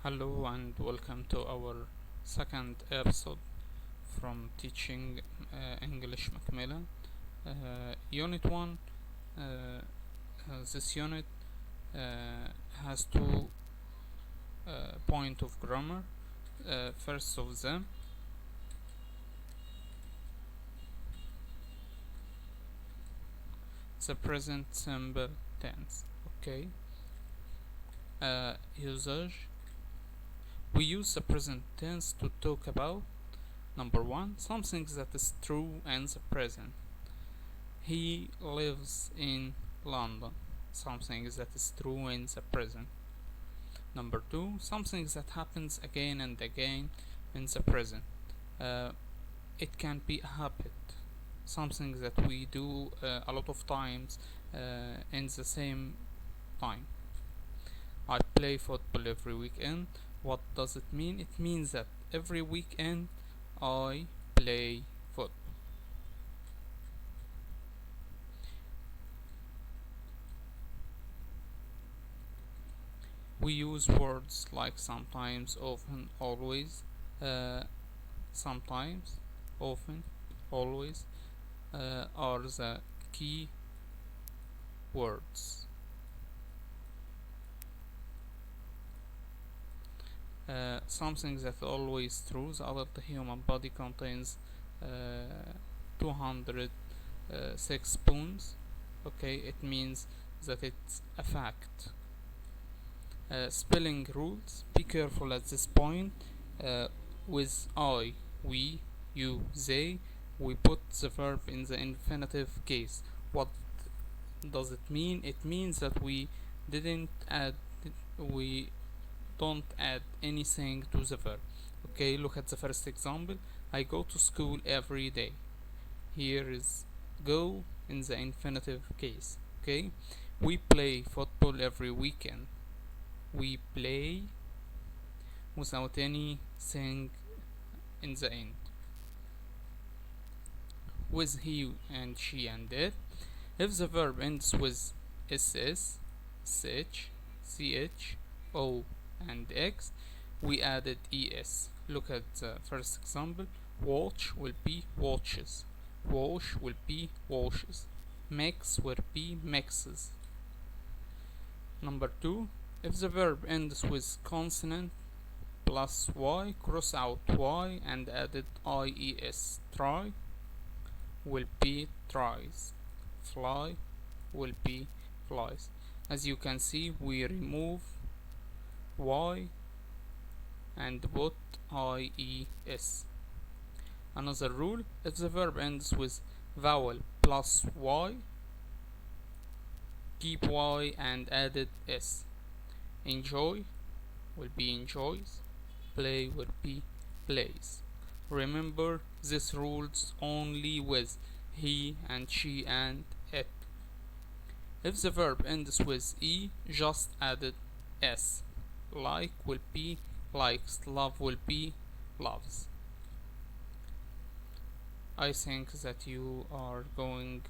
Hello and welcome to our second episode from teaching English Macmillan. Unit 1. This unit has two points of grammar. First of them, the present simple tense. Okay. Usage. We use the present tense to talk about number 1, something that is true in the present. He lives in London. Something that is true in the present. Number 2, something that happens again and again in the present. It can be a habit, something that we do a lot of times in the same time. I play football every weekend. What does it mean? It means that every weekend I play football. We use words like sometimes, often, always, sometimes, often, always are the key words. Something that always true. The adult human body contains 206 pounds. Okay, it means that it's a fact. Spelling rules. Be careful at this point. With I, we, you, they, we put the verb in the infinitive case. What does it mean? It means that we don't add anything to the verb. Okay, look at the first example. I go to school every day. Here is go in the infinitive case. Okay, we play football every weekend. We play without anything in the end. With he and she and it. If the verb ends with ss, sh, ch, o and x, we added es. Look at the first example. Watch will be watches. Wash will be washes. Mix will be mixes. Number 2. If the verb ends with consonant plus y, cross out y and added ies. Try will be tries. Fly will be flies. As you can see, we remove y and put ies. Another rule: if the verb ends with vowel plus y, keep y and added s. Enjoy will be enjoys. Play will be plays. Remember, this rules only with he and she and it. If the verb ends with e, just added s. Like will be likes. Love will be loves. I think that you are going,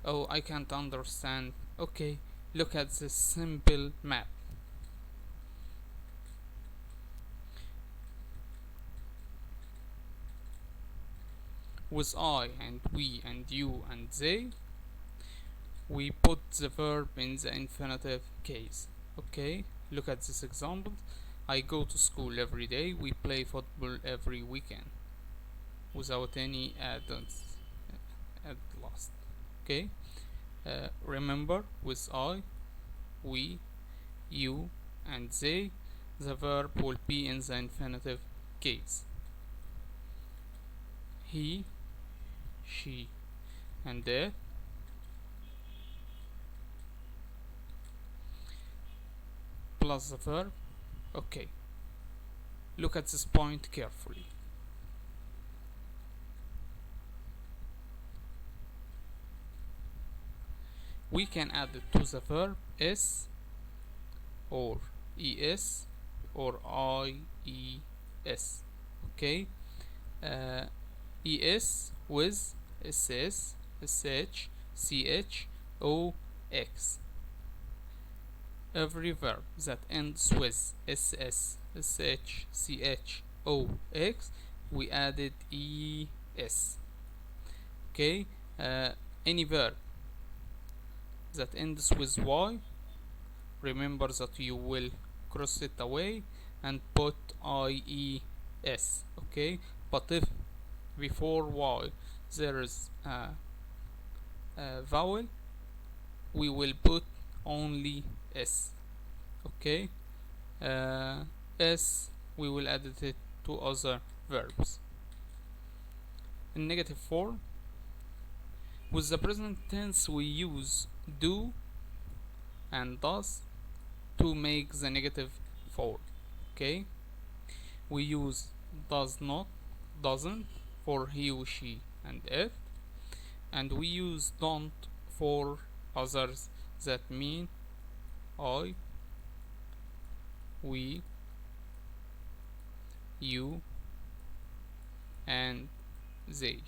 oh, I can't understand. Okay, look at this simple map. With I and we and you and they, we put the verb in the infinitive case. Okay, look at this example. I go to school every day. We play football every weekend. Without any add-ons at last. Okay, remember, with I, we, you and they, the verb will be in the infinitive case. He, she and it plus the verb. Okay, look at this point carefully. We can add it to the verb s or es or ies. Okay, es with ss, sh, ch, o, x. every verb that ends with ss, sh, ch, o, x, we added es. Okay, any verb that ends with y, remember that you will cross it away and put ies. Okay, but if before y there is a vowel, we will put only s. Okay, s we will add it to other verbs. In negative form, with the present tense we use do and does to make the negative form. Okay, we use does not, doesn't for he or she and it, and we use don't for others that mean I, we, you, and they.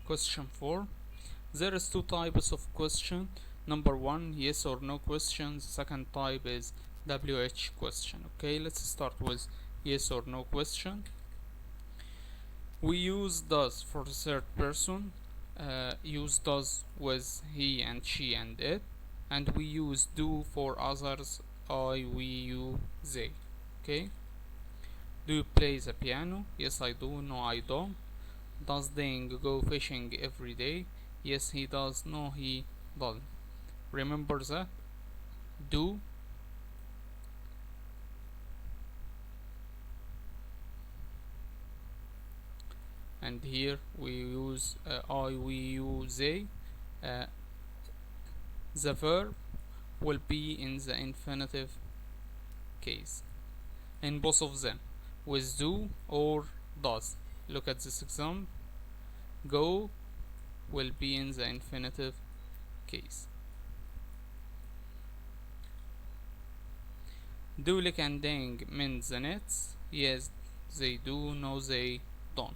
Question 4. There is two types of question. Number 1, yes or no question. The second type is WH question. Okay, let's start with yes or no question. We use does for the third person, use does with he and she and it, and we use do for others, I, we, you, they. Okay, do you play the piano? Yes I do. No I don't. Does Ding go fishing every day? Yes he does. No he doesn't. Remember that do, and here we use I, we, you, they. uh, the verb will be in the infinitive case in both of them, with do or does. Look at this example. Go will be in the infinitive case. Do Lick and Ding mend the nets? Yes they do. No they don't.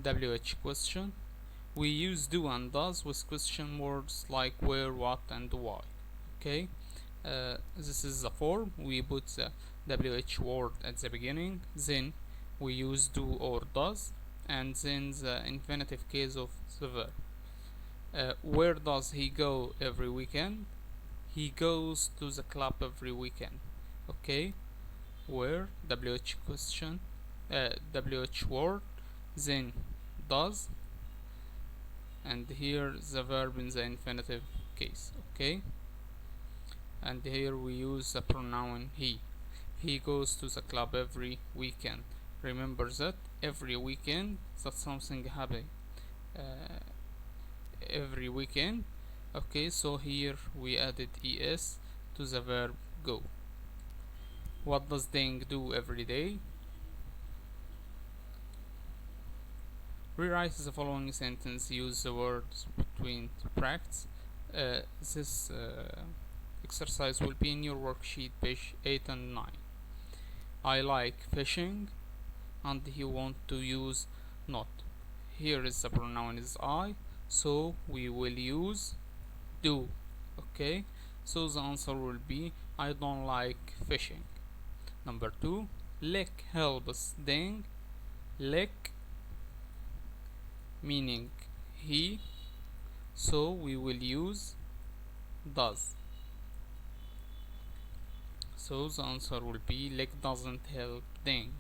WH question. We use do and does with question words like where, what, and why. Okay, this is the form. We put the WH word at the beginning, then we use do or does, and then the infinitive case of the verb. Where does he go every weekend? He goes to the club every weekend. Okay, where, WH question, WH word, then does, and here the verb in the infinitive case. Okay, and here we use the pronoun he. He goes to the club every weekend. Remember that every weekend, that something happen every weekend. Okay, so here we added es to the verb go. What does Ding do every day? Rewrite the following sentence. Use the words between brackets. This exercise will be in your worksheet, page 8 and 9. I like fishing, and he want to use not. Here is the pronoun is I, so we will use do. Okay, so the answer will be I don't like fishing. Number 2, lick helps Ding. Lick meaning he, so we will use does. So the answer will be lick doesn't help Ding.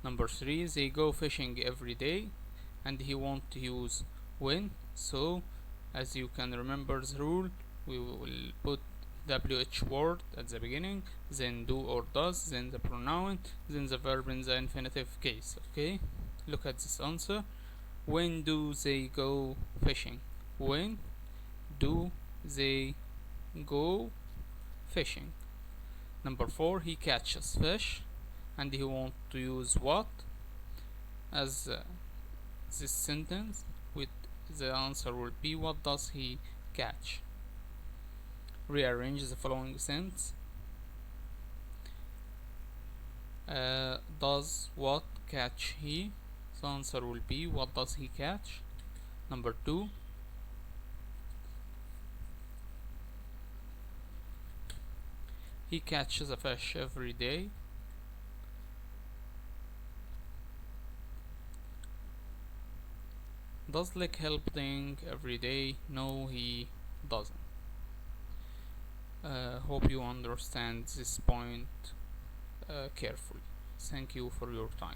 Number 3, they go fishing every day, and he want to use when, so as you can remember the rule, we will put WH word at the beginning, then do or does, then the pronoun, then the verb in the infinitive case. Okay, look at this answer. When do they go fishing? When do they go fishing? Number 4, he catches fish, and he want to use what as this sentence, with the answer will be what does he catch. Rearrange the following sentence. Does what catch he? The answer will be what does he catch. Number 2, he catches a fish every day. Does Lick help Ding every day? No, he doesn't. Hope you understand this point carefully. Thank you for your time.